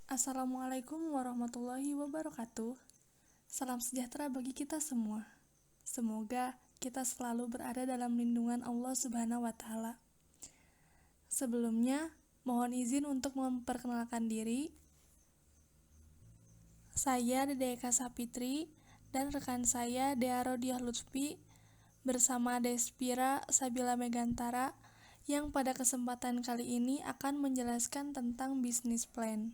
Assalamualaikum warahmatullahi wabarakatuh. Salam sejahtera bagi kita semua. Semoga kita selalu berada dalam lindungan Allah Subhanahu wa Ta'ala. Sebelumnya, mohon izin untuk memperkenalkan diri. Saya Dede Eka Sapitri dan rekan saya Dea Rodiah Lutfi bersama Despira Sabila Megantara yang pada kesempatan kali ini akan menjelaskan tentang bisnis plan.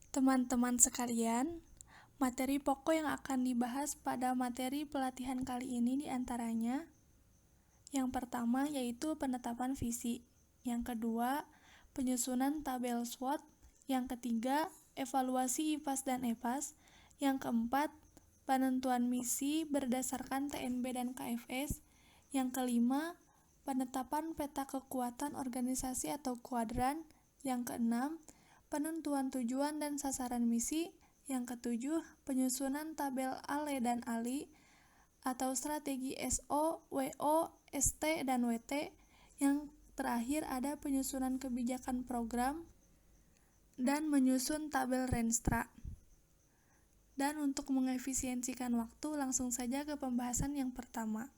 Teman-teman sekalian, materi pokok yang akan dibahas pada materi pelatihan kali ini diantaranya yang pertama yaitu penetapan visi, yang kedua penyusunan tabel SWOT, yang ketiga evaluasi IPAS dan EPAS, yang keempat penentuan misi berdasarkan TNB dan KFS, yang kelima penetapan peta kekuatan organisasi atau kuadran, yang keenam penentuan tujuan dan sasaran misi, yang ketujuh penyusunan tabel ALE dan ALI atau strategi SO, WO, ST, dan WT, yang terakhir ada penyusunan kebijakan program dan menyusun tabel Renstra. Dan untuk mengefisiensikan waktu, langsung saja ke pembahasan yang pertama.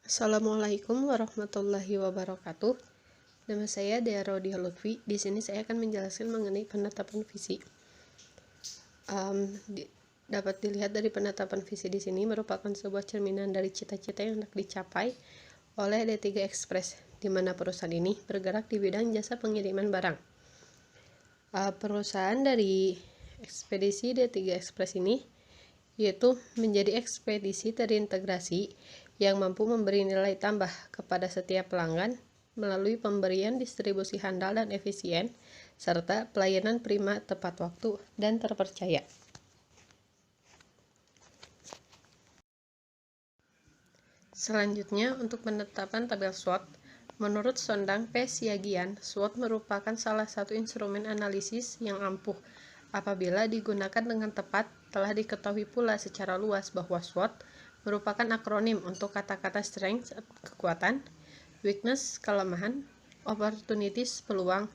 Assalamualaikum warahmatullahi wabarakatuh. Nama saya Dea Rodiah Lutfi. Di sini saya akan menjelaskan mengenai penetapan visi. Dapat dilihat dari penetapan visi di sini merupakan sebuah cerminan dari cita-cita yang hendak dicapai oleh D3 Express, di mana perusahaan ini bergerak di bidang jasa pengiriman barang. Perusahaan dari ekspedisi D3 Express ini yaitu menjadi ekspedisi terintegrasi yang mampu memberi nilai tambah kepada setiap pelanggan melalui pemberian distribusi handal dan efisien, serta pelayanan prima tepat waktu dan terpercaya. Selanjutnya, untuk penetapan tabel SWOT, menurut Sondang P. Siagian, SWOT merupakan salah satu instrumen analisis yang ampuh. Apabila digunakan dengan tepat, telah diketahui pula secara luas bahwa SWOT merupakan akronim untuk kata-kata strength, kekuatan, weakness, kelemahan, opportunities, peluang,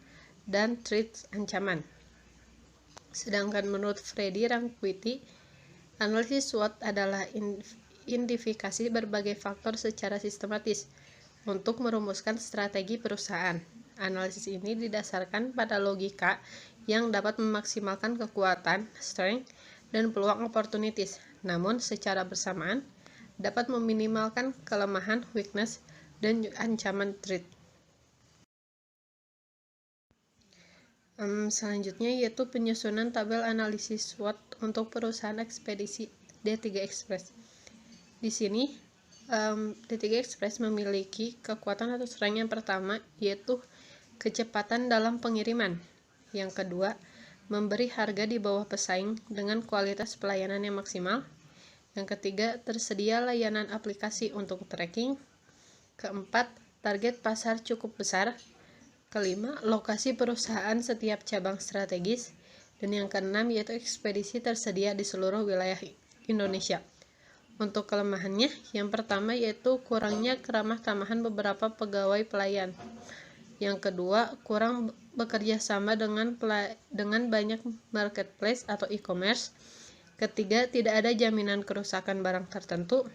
dan threats, ancaman. Sedangkan menurut Freddy Rankwiti, analisis SWOT adalah identifikasi berbagai faktor secara sistematis untuk merumuskan strategi perusahaan. Analisis ini didasarkan pada logika yang dapat memaksimalkan kekuatan, strength, dan peluang opportunities, namun secara bersamaan dapat meminimalkan kelemahan, weakness, dan ancaman threat. Selanjutnya yaitu penyusunan tabel analisis SWOT untuk perusahaan ekspedisi D3 Express. Di sini D3 Express memiliki kekuatan atau strength yang pertama yaitu kecepatan dalam pengiriman. Yang kedua, memberi harga di bawah pesaing dengan kualitas pelayanan yang maksimal. Yang ketiga, tersedia layanan aplikasi untuk tracking. Keempat, target pasar cukup besar. Kelima, lokasi perusahaan setiap cabang strategis. Dan yang keenam yaitu ekspedisi tersedia di seluruh wilayah Indonesia. Untuk kelemahannya, yang pertama yaitu kurangnya keramah tamahan beberapa pegawai pelayan. Yang kedua, kurang bekerja sama dengan banyak marketplace atau e-commerce. Ketiga, tidak ada jaminan kerusakan barang tertentu.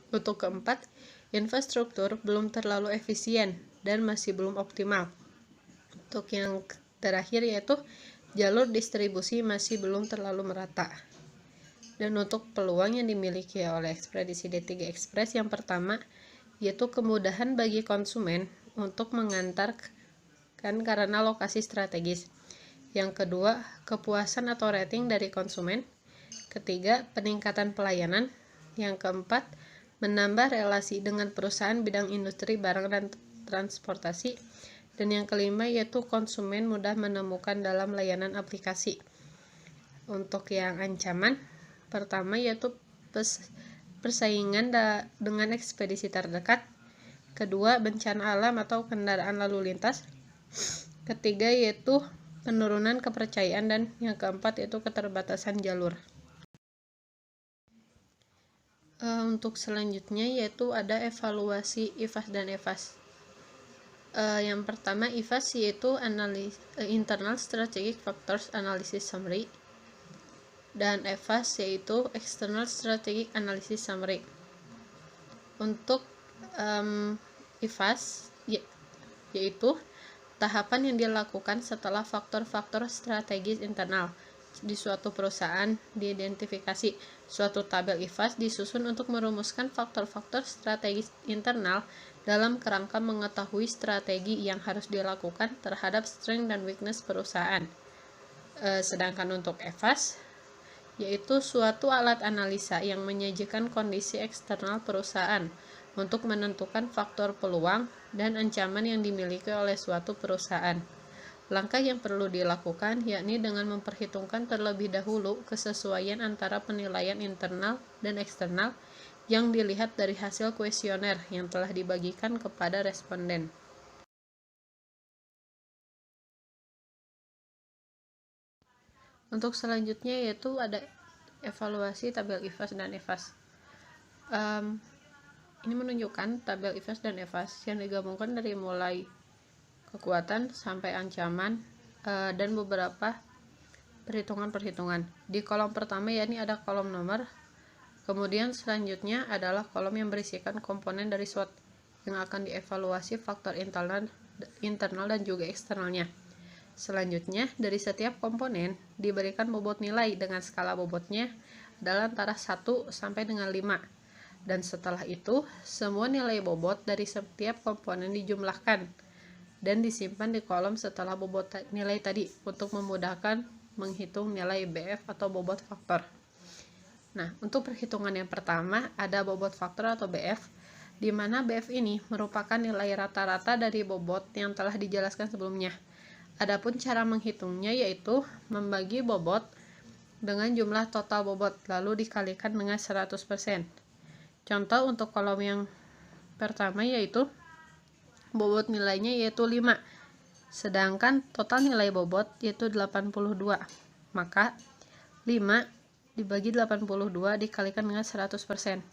Untuk keempat, infrastruktur belum terlalu efisien dan masih belum optimal. Untuk yang terakhir yaitu jalur distribusi masih belum terlalu merata. Dan untuk peluang yang dimiliki oleh ekspedisi D3 Express, yang pertama yaitu kemudahan bagi konsumen untuk mengantarkan karena lokasi strategis. Yang kedua, kepuasan atau rating dari konsumen. Ketiga, peningkatan pelayanan. Yang keempat, menambah relasi dengan perusahaan bidang industri barang dan transportasi. Dan yang kelima yaitu konsumen mudah menemukan dalam layanan aplikasi. Untuk yang ancaman, pertama yaitu persaingan dengan ekspedisi terdekat. Kedua, bencana alam atau kendaraan lalu lintas. Ketiga yaitu penurunan kepercayaan, dan yang keempat yaitu keterbatasan jalur. Untuk selanjutnya yaitu ada evaluasi IFAS dan EFAS. Yang pertama IFAS yaitu Internal Strategic Factors Analysis Summary, dan EFAS yaitu External Strategic Analysis Summary. Untuk IFAS yaitu tahapan yang dilakukan setelah faktor-faktor strategis internal di suatu perusahaan diidentifikasi. Suatu tabel IFAS disusun untuk merumuskan faktor-faktor strategis internal dalam kerangka mengetahui strategi yang harus dilakukan terhadap strength dan weakness perusahaan. Sedangkan untuk EFAS yaitu suatu alat analisa yang menyajikan kondisi eksternal perusahaan untuk menentukan faktor peluang dan ancaman yang dimiliki oleh suatu perusahaan. Langkah yang perlu dilakukan yakni dengan memperhitungkan terlebih dahulu kesesuaian antara penilaian internal dan eksternal yang dilihat dari hasil kuesioner yang telah dibagikan kepada responden. Untuk selanjutnya yaitu ada evaluasi tabel IFAS dan EFAS. Ini menunjukkan tabel IFAS dan EFAS yang digabungkan dari mulai kekuatan sampai ancaman dan beberapa perhitungan-perhitungan. Di kolom pertama yakni ada kolom nomor, kemudian selanjutnya adalah kolom yang berisikan komponen dari SWOT yang akan dievaluasi faktor internal dan juga eksternalnya. Selanjutnya, dari setiap komponen diberikan bobot nilai dengan skala bobotnya adalah antara 1 sampai dengan 5. Dan setelah itu, semua nilai bobot dari setiap komponen dijumlahkan dan disimpan di kolom setelah bobot nilai tadi untuk memudahkan menghitung nilai BF atau bobot faktor. Nah, untuk perhitungan yang pertama ada bobot faktor atau BF, di mana BF ini merupakan nilai rata-rata dari bobot yang telah dijelaskan sebelumnya. Adapun cara menghitungnya yaitu membagi bobot dengan jumlah total bobot lalu dikalikan dengan 100%. Contoh untuk kolom yang pertama yaitu bobot nilainya yaitu 5, sedangkan total nilai bobot yaitu 82. Maka 5 dibagi 82 dikalikan dengan 100%.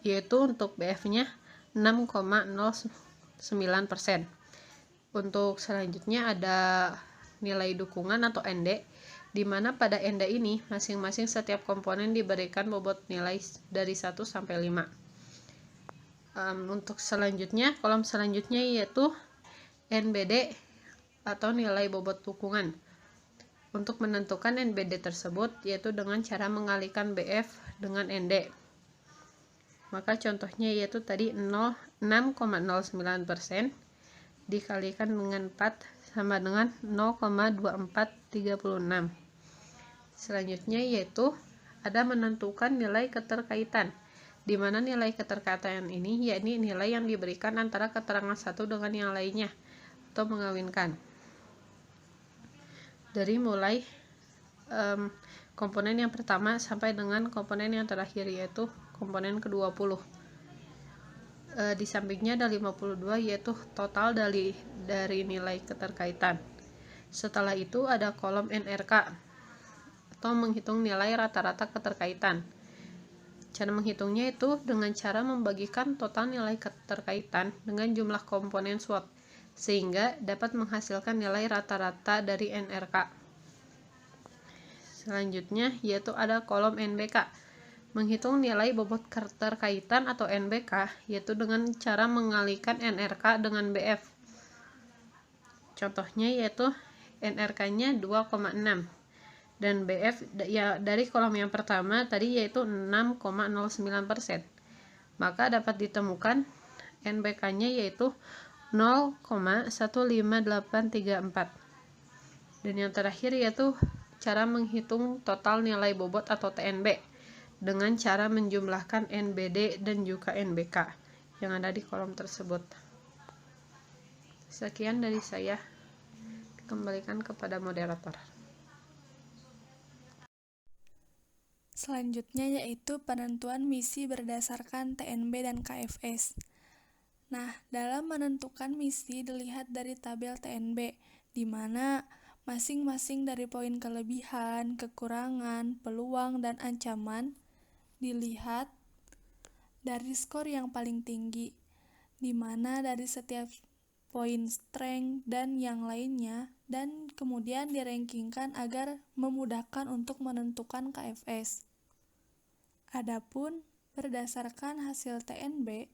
Yaitu untuk BF-nya 6,09%. Untuk selanjutnya ada nilai dukungan atau ND, di mana pada ND ini masing-masing setiap komponen diberikan bobot nilai dari 1 sampai 5. Untuk selanjutnya, kolom selanjutnya yaitu NBD atau nilai bobot dukungan. Untuk menentukan NBD tersebut yaitu dengan cara mengalihkan BF dengan ND. Maka contohnya yaitu tadi 6,09% dikalikan dengan 4 sama dengan 0,2436. Selanjutnya yaitu ada menentukan nilai keterkaitan, di mana nilai keterkaitan ini yakni nilai yang diberikan antara keterangan satu dengan yang lainnya atau mengawinkan. Dari mulai komponen yang pertama sampai dengan komponen yang terakhir yaitu komponen ke-20. Di sampingnya ada 52 yaitu total dari nilai keterkaitan. Setelah itu ada kolom NRK atau menghitung nilai rata-rata keterkaitan. Cara menghitungnya itu dengan cara membagikan total nilai keterkaitan dengan jumlah komponen SWOT sehingga dapat menghasilkan nilai rata-rata dari NRK. Selanjutnya yaitu ada kolom NBK. Menghitung nilai bobot keterkaitan atau NBK yaitu dengan cara mengalihkan NRK dengan BF. Contohnya yaitu NRK-nya 2,6 dan BF ya dari kolom yang pertama tadi yaitu 6,09%. Maka dapat ditemukan NBK-nya yaitu 0,15834. Dan yang terakhir yaitu cara menghitung total nilai bobot atau TNB dengan cara menjumlahkan NBD dan juga NBK yang ada di kolom tersebut. Sekian dari saya, dikembalikan kepada moderator. Selanjutnya yaitu penentuan misi berdasarkan TNB dan KFS. Nah, dalam menentukan misi dilihat dari tabel TNB, di mana masing-masing dari poin kelebihan, kekurangan, peluang, dan ancaman dilihat dari skor yang paling tinggi, di mana dari setiap poin strength dan yang lainnya, dan kemudian dirankingkan agar memudahkan untuk menentukan KFS. Adapun berdasarkan hasil TNB,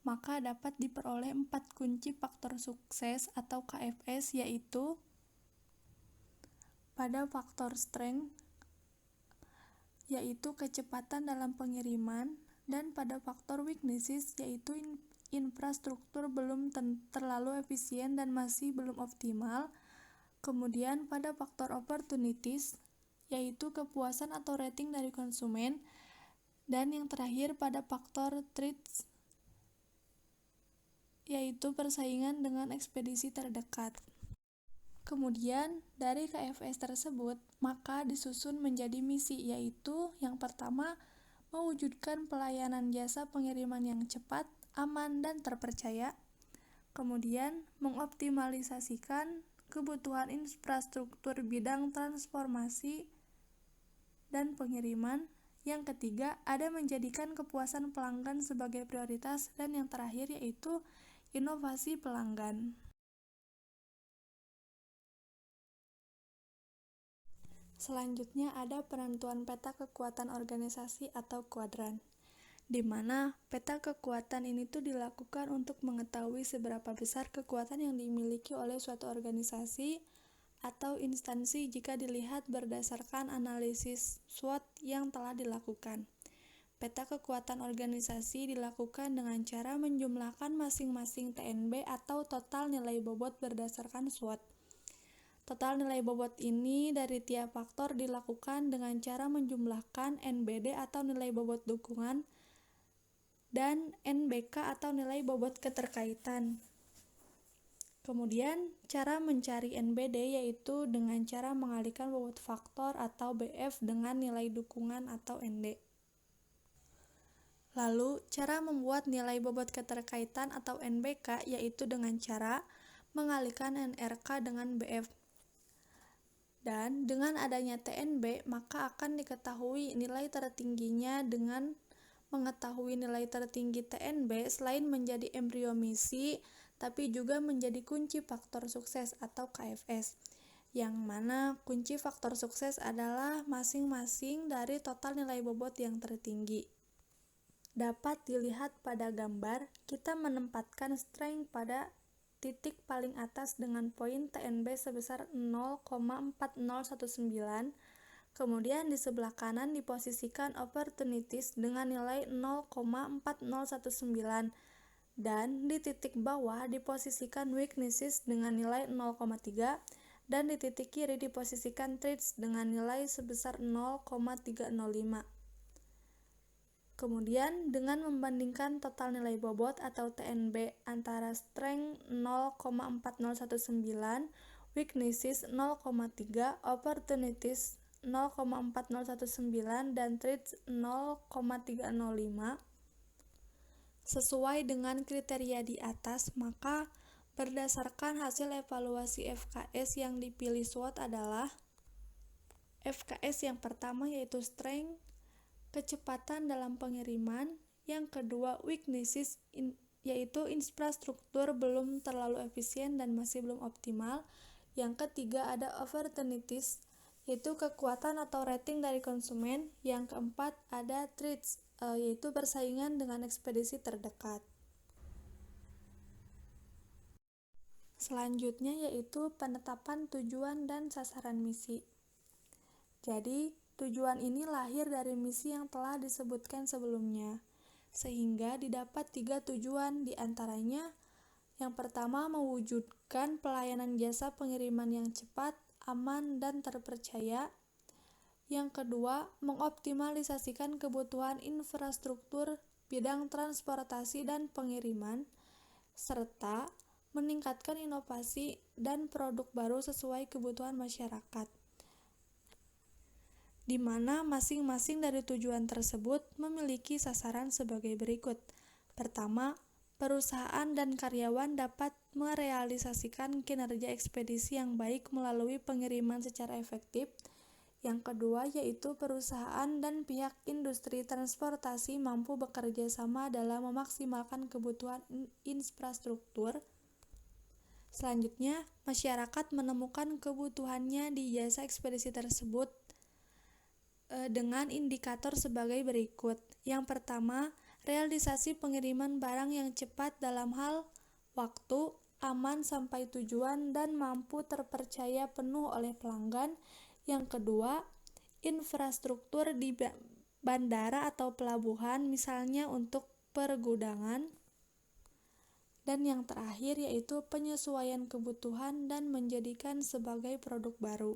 maka dapat diperoleh 4 kunci faktor sukses atau KFS, yaitu pada faktor strength, yaitu kecepatan dalam pengiriman, dan pada faktor weaknesses, yaitu infrastruktur belum terlalu efisien dan masih belum optimal. Kemudian pada faktor opportunities, yaitu kepuasan atau rating dari konsumen, dan yang terakhir pada faktor threats, yaitu persaingan dengan ekspedisi terdekat. Kemudian dari KFS tersebut, maka disusun menjadi misi, yaitu yang pertama, mewujudkan pelayanan jasa pengiriman yang cepat, aman, dan terpercaya. Kemudian, mengoptimalisasikan kebutuhan infrastruktur bidang transformasi dan pengiriman. Yang ketiga, ada menjadikan kepuasan pelanggan sebagai prioritas. Dan yang terakhir yaitu inovasi pelanggan. Selanjutnya ada penentuan peta kekuatan organisasi atau kuadran, di mana peta kekuatan ini tuh dilakukan untuk mengetahui seberapa besar kekuatan yang dimiliki oleh suatu organisasi atau instansi jika dilihat berdasarkan analisis SWOT yang telah dilakukan. Peta kekuatan organisasi dilakukan dengan cara menjumlahkan masing-masing TNB atau total nilai bobot berdasarkan SWOT. Total nilai bobot ini dari tiap faktor dilakukan dengan cara menjumlahkan NBD atau nilai bobot dukungan dan NBK atau nilai bobot keterkaitan. Kemudian, cara mencari NBD yaitu dengan cara mengalihkan bobot faktor atau BF dengan nilai dukungan atau ND. Lalu, cara membuat nilai bobot keterkaitan atau NBK yaitu dengan cara mengalihkan NRK dengan BF. Dan dengan adanya TNB, maka akan diketahui nilai tertingginya. Dengan mengetahui nilai tertinggi TNB selain menjadi embrio misi, tapi juga menjadi kunci faktor sukses atau KFS, yang mana kunci faktor sukses adalah masing-masing dari total nilai bobot yang tertinggi. Dapat dilihat pada gambar, kita menempatkan strength pada titik paling atas dengan poin TNB sebesar 0,4019, kemudian di sebelah kanan diposisikan opportunities dengan nilai 0,4019, dan di titik bawah diposisikan weaknesses dengan nilai 0,3, dan di titik kiri diposisikan threats dengan nilai sebesar 0,305. Kemudian dengan membandingkan total nilai bobot atau TNB antara strength 0,4019, weaknesses 0,3, opportunities 0,4019, dan threats 0,305 sesuai dengan kriteria di atas, maka berdasarkan hasil evaluasi FKS yang dipilih SWOT adalah FKS yang pertama yaitu strength, kecepatan dalam pengiriman, yang kedua weaknesses yaitu infrastruktur belum terlalu efisien dan masih belum optimal, yang ketiga ada opportunities yaitu kekuatan atau rating dari konsumen, yang keempat ada threats yaitu persaingan dengan ekspedisi terdekat. Selanjutnya yaitu penetapan tujuan dan sasaran misi. Jadi tujuan ini lahir dari misi yang telah disebutkan sebelumnya, sehingga didapat 3 tujuan, diantaranya yang pertama mewujudkan pelayanan jasa pengiriman yang cepat, aman, dan terpercaya. Yang kedua, mengoptimalisasikan kebutuhan infrastruktur bidang transportasi dan pengiriman, serta meningkatkan inovasi dan produk baru sesuai kebutuhan masyarakat, di mana masing-masing dari tujuan tersebut memiliki sasaran sebagai berikut. Pertama, perusahaan dan karyawan dapat merealisasikan kinerja ekspedisi yang baik melalui pengiriman secara efektif. Yang kedua yaitu perusahaan dan pihak industri transportasi mampu bekerja sama dalam memaksimalkan kebutuhan infrastruktur. Selanjutnya, masyarakat menemukan kebutuhannya di jasa ekspedisi tersebut dengan indikator sebagai berikut. Yang pertama, realisasi pengiriman barang yang cepat dalam hal waktu, aman sampai tujuan, dan mampu terpercaya penuh oleh pelanggan. Yang kedua, infrastruktur di bandara atau pelabuhan, misalnya untuk pergudangan. Dan yang terakhir yaitu penyesuaian kebutuhan dan menjadikan sebagai produk baru.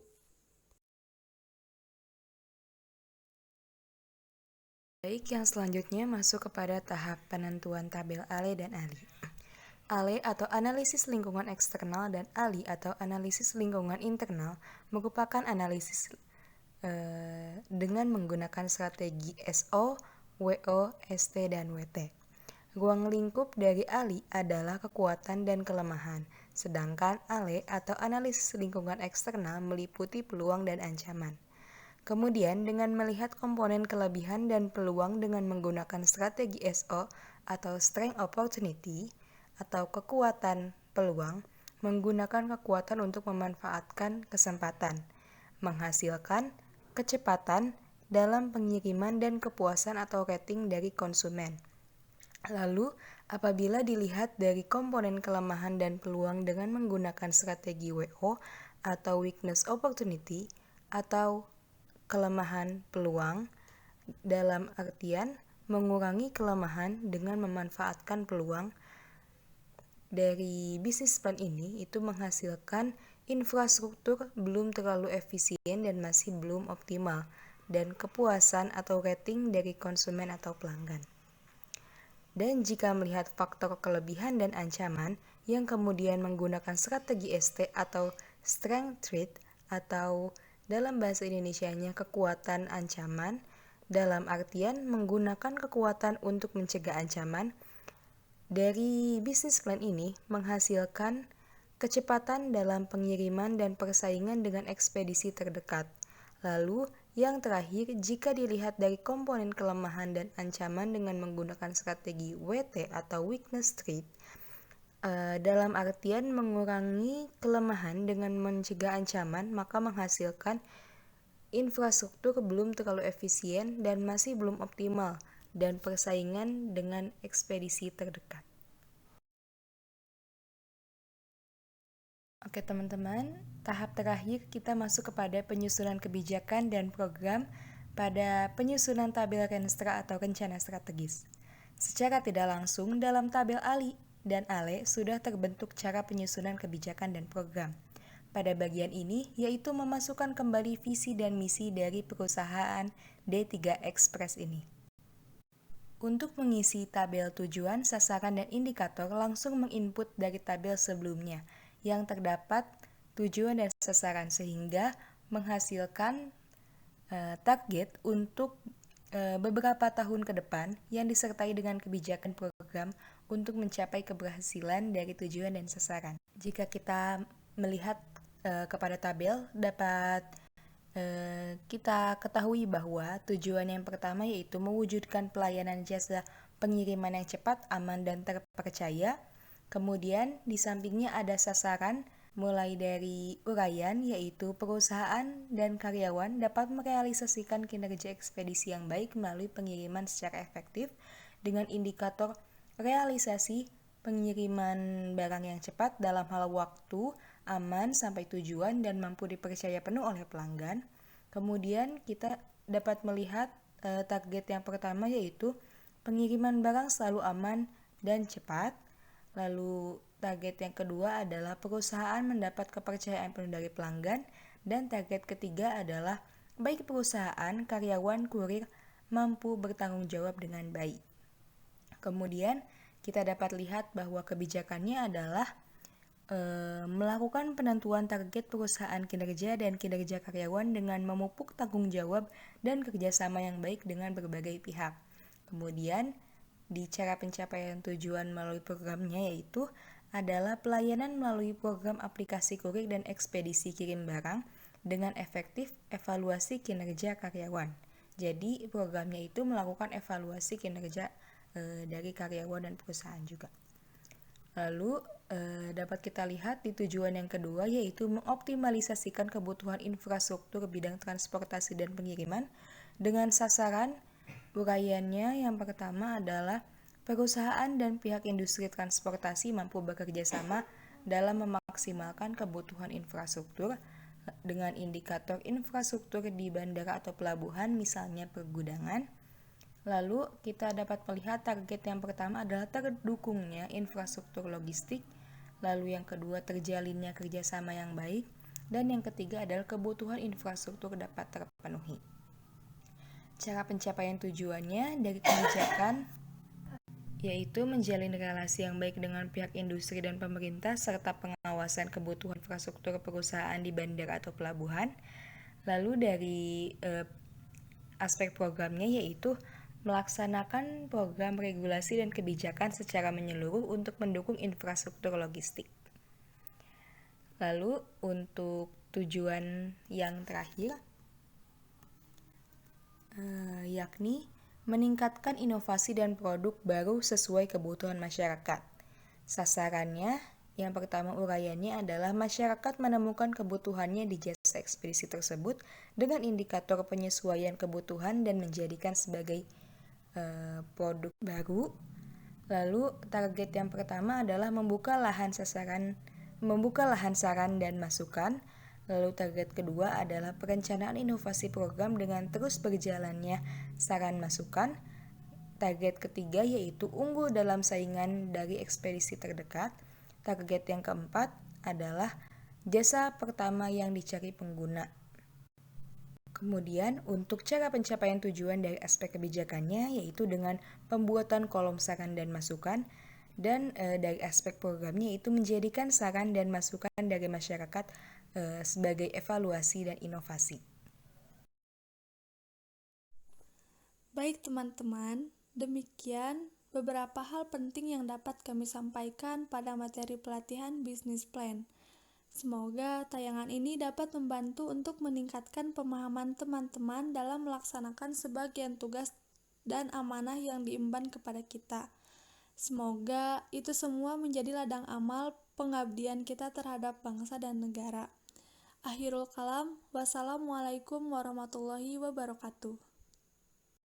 Baik, yang selanjutnya masuk kepada tahap penentuan tabel ALE dan ALI. ALE atau analisis lingkungan eksternal dan ALI atau analisis lingkungan internal merupakan analisis dengan menggunakan strategi SO, WO, ST, dan WT. Ruang lingkup dari ALI adalah kekuatan dan kelemahan, sedangkan ALE atau analisis lingkungan eksternal meliputi peluang dan ancaman. Kemudian, dengan melihat komponen kelebihan dan peluang dengan menggunakan strategi SO atau Strength Opportunity atau kekuatan peluang, menggunakan kekuatan untuk memanfaatkan kesempatan, menghasilkan kecepatan dalam pengiriman dan kepuasan atau rating dari konsumen. Lalu, apabila dilihat dari komponen kelemahan dan peluang dengan menggunakan strategi WO atau Weakness Opportunity atau kelemahan peluang, dalam artian mengurangi kelemahan dengan memanfaatkan peluang dari bisnis plan ini itu menghasilkan infrastruktur belum terlalu efisien dan masih belum optimal, dan kepuasan atau rating dari konsumen atau pelanggan. Dan jika melihat faktor kelebihan dan ancaman yang kemudian menggunakan strategi ST atau Strength Threat atau dalam bahasa Indonesianya kekuatan ancaman, dalam artian menggunakan kekuatan untuk mencegah ancaman, dari bisnis plan ini menghasilkan kecepatan dalam pengiriman dan persaingan dengan ekspedisi terdekat. Lalu, yang terakhir, jika dilihat dari komponen kelemahan dan ancaman dengan menggunakan strategi WT atau Weakness Threat, dalam artian mengurangi kelemahan dengan mencegah ancaman, maka menghasilkan infrastruktur belum terlalu efisien dan masih belum optimal, dan persaingan dengan ekspedisi terdekat. Oke teman-teman, tahap terakhir kita masuk kepada penyusunan kebijakan dan program pada penyusunan tabel Renstra atau rencana strategis. Secara tidak langsung, dalam tabel ALI dan ALE sudah terbentuk cara penyusunan kebijakan dan program. Pada bagian ini, yaitu memasukkan kembali visi dan misi dari perusahaan D3 Express ini. Untuk mengisi tabel tujuan, sasaran, dan indikator, langsung menginput dari tabel sebelumnya yang terdapat tujuan dan sasaran sehingga menghasilkan target untuk beberapa tahun ke depan yang disertai dengan kebijakan program untuk mencapai keberhasilan dari tujuan dan sasaran. Jika kita melihat kepada tabel, dapat kita ketahui bahwa tujuan yang pertama yaitu mewujudkan pelayanan jasa pengiriman yang cepat, aman, dan terpercaya. Kemudian di sampingnya ada sasaran mulai dari uraian yaitu perusahaan dan karyawan dapat merealisasikan kinerja ekspedisi yang baik melalui pengiriman secara efektif dengan indikator realisasi pengiriman barang yang cepat dalam hal waktu, aman sampai tujuan, dan mampu dipercaya penuh oleh pelanggan. Kemudian kita dapat melihat target yang pertama yaitu pengiriman barang selalu aman dan cepat. Lalu target yang kedua adalah perusahaan mendapat kepercayaan penuh dari pelanggan, dan target ketiga adalah baik perusahaan, karyawan, kurir mampu bertanggung jawab dengan baik. Kemudian kita dapat lihat bahwa kebijakannya adalah melakukan penentuan target perusahaan kinerja dan kinerja karyawan dengan memupuk tanggung jawab dan kerjasama yang baik dengan berbagai pihak. Kemudian di cara pencapaian tujuan melalui programnya yaitu adalah pelayanan melalui program aplikasi kurir dan ekspedisi kirim barang dengan efektif evaluasi kinerja karyawan. Jadi programnya itu melakukan evaluasi kinerja dari karyawan dan perusahaan juga. Lalu dapat kita lihat di tujuan yang kedua, yaitu mengoptimalisasikan kebutuhan infrastruktur bidang transportasi dan pengiriman dengan sasaran uraiannya. Yang pertama adalah perusahaan dan pihak industri transportasi mampu bekerja sama dalam memaksimalkan kebutuhan infrastruktur dengan indikator infrastruktur di bandara atau pelabuhan, misalnya pergudangan. Lalu kita dapat melihat target yang pertama adalah terdukungnya infrastruktur logistik, lalu yang kedua terjalinnya kerjasama yang baik, dan yang ketiga adalah kebutuhan infrastruktur dapat terpenuhi. Cara pencapaian tujuannya dari kebijakan yaitu menjalin relasi yang baik dengan pihak industri dan pemerintah serta pengawasan kebutuhan infrastruktur perusahaan di bandara atau pelabuhan. Lalu dari aspek programnya yaitu melaksanakan program regulasi dan kebijakan secara menyeluruh untuk mendukung infrastruktur logistik. Lalu untuk tujuan yang terakhir, yakni meningkatkan inovasi dan produk baru sesuai kebutuhan masyarakat. Sasarannya, yang pertama uraiannya adalah masyarakat menemukan kebutuhannya di jasa ekspedisi tersebut dengan indikator penyesuaian kebutuhan dan menjadikan sebagai produk baru. Lalu target yang pertama adalah membuka lahan saran dan masukan. Lalu target kedua adalah perencanaan inovasi program dengan terus berjalannya saran masukan. Target ketiga yaitu unggul dalam saingan dari ekspedisi terdekat. Target yang keempat adalah jasa pertama yang dicari pengguna. Kemudian untuk cara pencapaian tujuan dari aspek kebijakannya yaitu dengan pembuatan kolom saran dan masukan, dan dari aspek programnya yaitu menjadikan saran dan masukan dari masyarakat sebagai evaluasi dan inovasi. Baik teman-teman, demikian beberapa hal penting yang dapat kami sampaikan pada materi pelatihan Business Plan. Semoga tayangan ini dapat membantu untuk meningkatkan pemahaman teman-teman dalam melaksanakan sebagian tugas dan amanah yang diemban kepada kita. Semoga itu semua menjadi ladang amal pengabdian kita terhadap bangsa dan negara. Akhirul kalam, wassalamualaikum warahmatullahi wabarakatuh.